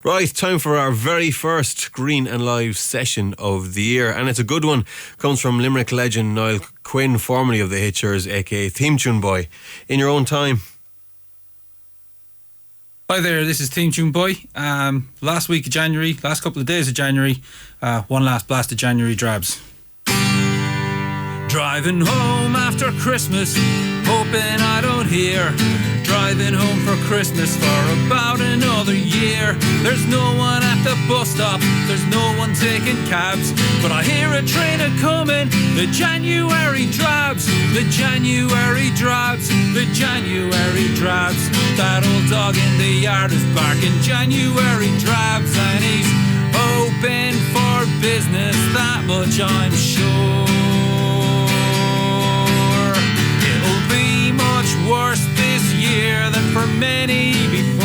Right, time for our very first Green and Live session of the year, and it's a good one. Comes from Limerick legend Niall Quinn, formerly of the Hitchers, aka Themetuneboy. In your own time. Hi there, this is TTB themetuneboy. Last week of January, last couple of days of January, one last blast of January Drabs. Driving home after Christmas, hoping I don't hear. Driving home for Christmas for about another year. There's no one at the bus stop, there's no one taking cabs, but I hear a train a-coming, the January Drabs, the January Drabs, the January Drabs. That old dog in the yard is barking January Drabs, and he's open for business, that much I'm sure. It'll be much worse this year than for many before.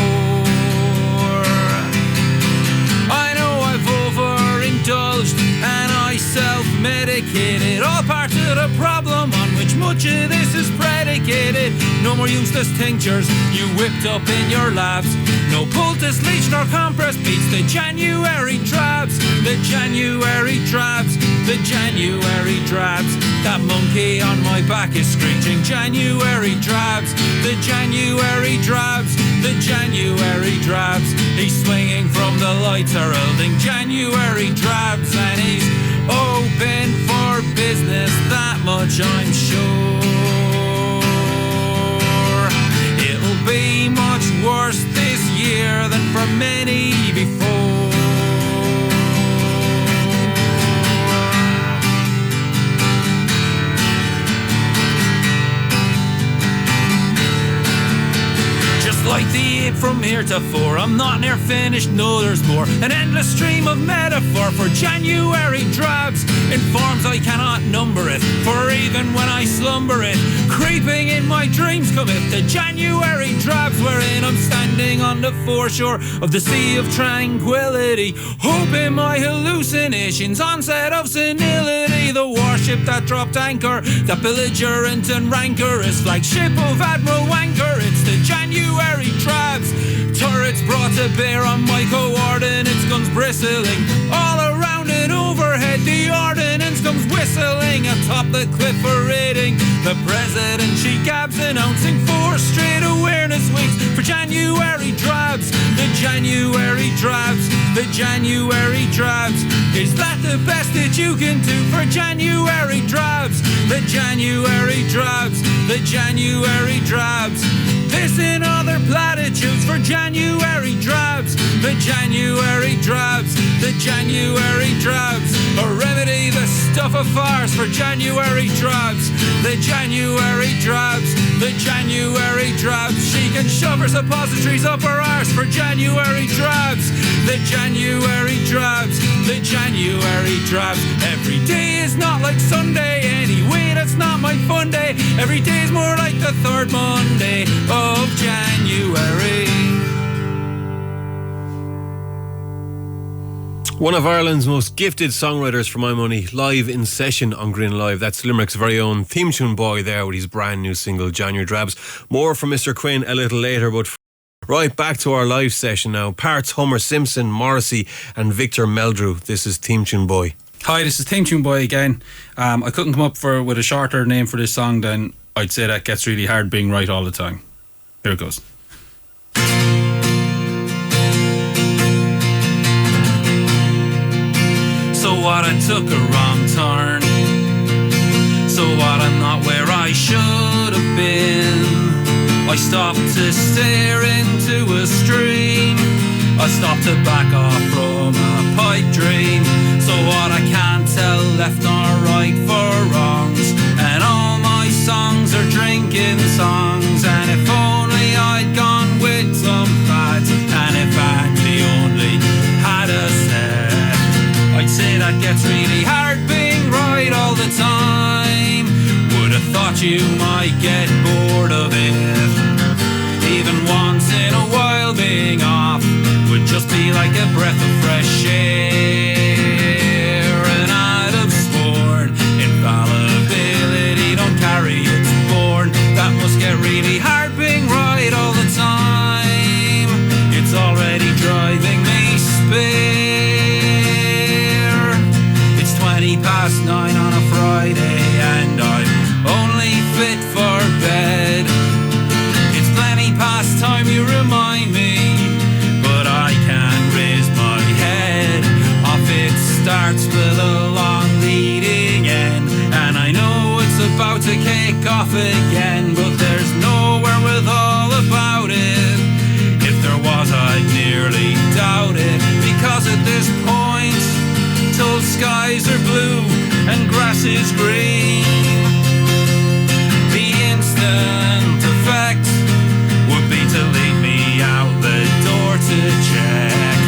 I know I've overindulged and I self-medicated, all part of the problem on which much of this is predicated. No more useless tinctures you whipped up in your labs. No poultice, leech nor compress beats the January Drabs, the January Drabs, the January Drabs. That monkey on my back is screeching January Drabs, the January Drabs, the January Drabs. He's swinging from the lights heralding January Drabs, and he's open for business, that much I'm sure. It'll be much worse this year than for many before. Like the 8 from here to 4, I'm not near finished, no there's more. An endless stream of metaphor for January Drabs, in forms I cannot number it, for even when I slumber it, creeping in my dreams cometh the January Drabs, wherein I'm standing on the foreshore of the sea of tranquility, hoping my hallucinations, onset of senility. The warship that dropped anchor, that belligerent and rancorous flagship of Admiral Wanker, it's the January Drabs. Turrets brought to bear on my coordinates, guns bristling all around and overhead. The ordnance comes whistling atop the cliff for raiding. The president she gabs, announcing 4 straight awareness weeks for January Drabs, the January Drabs, the January Drabs. Is that the best that you can do for January Drabs, the January Drabs, the January Drabs? This and other platitudes for January Drabs, the January Drabs, the January Drabs. A remedy, the stuff of farce for January Drabs, the January Drabs, the January Drabs. She can shove her suppositories up her arse for January Drabs, the January Drabs, the January Drabs. Every day is not like Sunday, anyway that's not my fun day. Every day is more like the third Monday of January. One of Ireland's most gifted songwriters for my money, live in session on Green Live. That's Limerick's very own Themetuneboy there with his brand new single January Drabs. More from Mr. Quinn a little later, but right back to our live session now. Parts Homer Simpson, Morrissey and Victor Meldrew. This is Themetuneboy. Hi, this is Themetuneboy again. I couldn't come up with a shorter name for this song than I'd say that gets really hard being right all the time. Here it goes. So what, I took a wrong turn. So what, I'm not where I should have been. I stopped to stare into a stream. I stopped to back off from a pipe dream. So what, I can't tell left nor right for wrongs, and all my songs are drinking songs. And if only I'd gone with some lads, and if I'd only had a set, I'd say that gets really hard being right all the time. Would have thought you might get bored of it. Even once in a while being off would just be like a breath of fresh air. And I'd have sworn infallibility don't carry its born. That must get really hard being right all the time. It's already driving me is green. The instant effect would be to lead me out the door to check.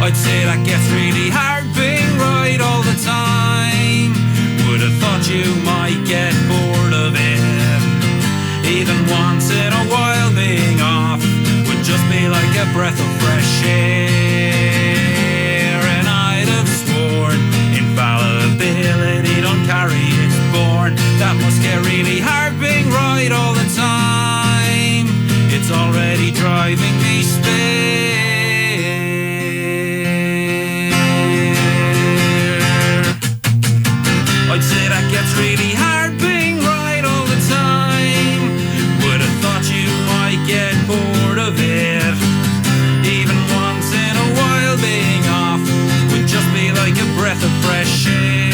I'd say that gets really hard being right all the time. Would have thought you might get bored of it. Even once in a while being off would just be like a breath of fresh air. And I'd have sworn infallibility don't carry its born. That must get really hard being right all the time. It's already driving me spare. I'd say that gets really hard being right all the time. Would have thought you might get bored of it. Even once in a while being off would just be like a breath of fresh air.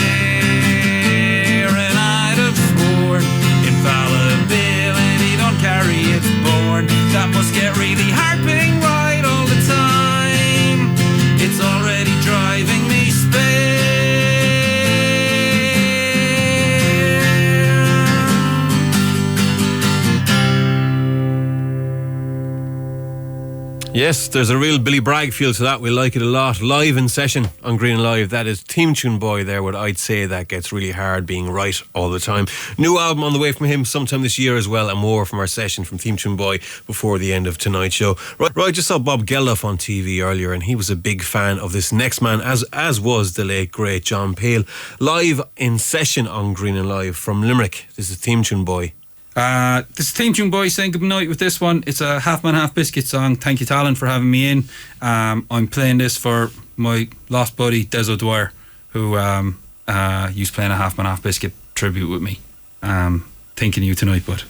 And I'd have sworn infallibility don't carry its born. That must get really hard being right all the time. It's already driving me spare. Yes, there's a real Billy Bragg feel to that. We like it a lot. Live in session on Green Live. That is Theme Tune Boy there. What I'd say that gets really hard being right all the time. New album on the way from him sometime this year as well, and more from our session from Theme Tune Boy before the end of tonight's show. Right, I just saw Bob Geldof on TV earlier, and he was a big fan of this next man, as was the late great John Peel. Live in session on Green and Live from Limerick. This is Theme Tune Boy. This is Theme Tune Boy saying good night with this one. It's a Half Man Half Biscuit song. Thank you, Talon, for having me in. I'm playing this for my lost buddy Des O'Dwyer, who used playing a Half Man Half Biscuit tribute with me. Thinking of you tonight, bud.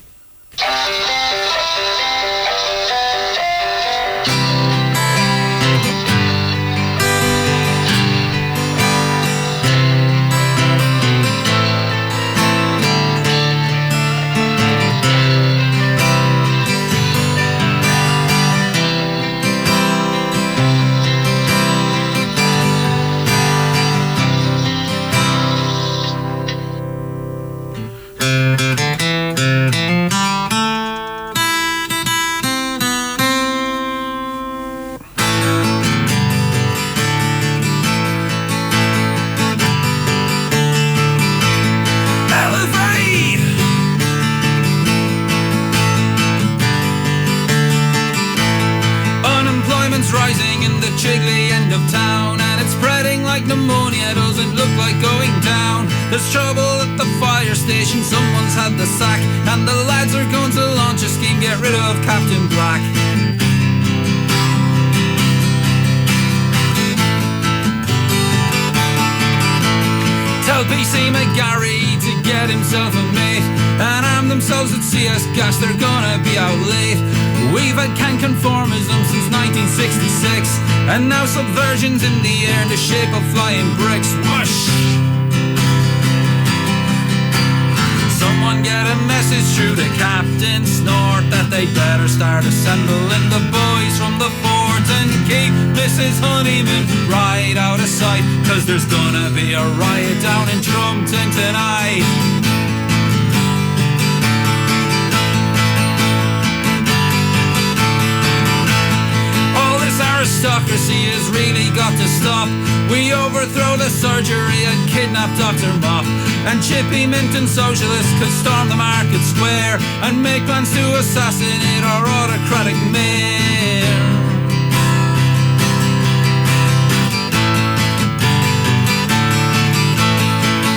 There's trouble at the fire station, someone's had the sack, and the lads are going to launch a scheme, get rid of Captain Black. Tell PC McGarry to get himself a mate, and arm themselves at CS Gash, they're gonna be out late. We've had can-conformism since 1966, and now subversion's in the air in the shape of flying bricks. Whoosh! Someone get a message through the Captain Snort that they better start assembling the boys from the fort and keep Mrs. Honeyman right out of sight, 'cause there's gonna be a riot down in Trumpton tonight. All this aristocracy has really got to stop. We overthrow the surgery and kidnap Dr. Mop, and Chippy Minton socialists could storm the market square and make plans to assassinate our autocratic mayor.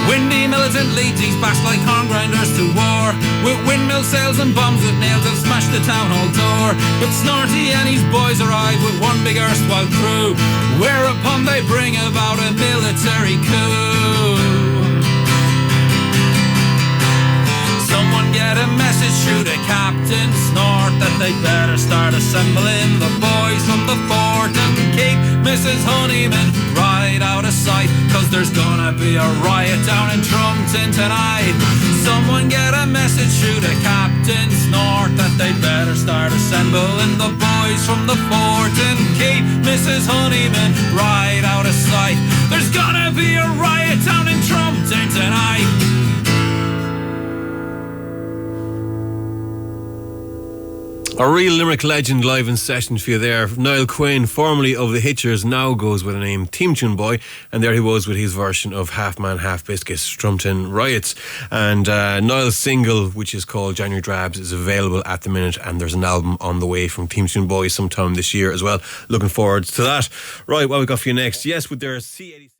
Windy militant leads these backs like horn grinders to war, with windmill sails and bombs with nails that smash the town hall door. But Snorty and his boys arrive with one big erstwhile crew, whereupon they bring about a military coup. Someone get a message through to Captain Snort that they better start assembling the boys from the fort and keep Mrs. Honeyman right out of sight, 'cause there's gonna be a riot down in Trumpton tonight. Someone get a message through to Captain Snort that they better start assembling the boys from the fort and keep Mrs. Honeyman right out of sight. There's gonna be a riot down in Trumpton tonight. A real Limerick legend live in session for you there. Niall Quinn, formerly of the Hitchers, now goes with the name Theme Tune Boy, and there he was with his version of Half Man, Half Biscuit, Trumpton, Riots. And Niall's single, which is called January Drabs, is available at the minute, and there's an album on the way from Theme Tune Boy sometime this year as well. Looking forward to that. Right, what we got for you next? Yes, with their C86.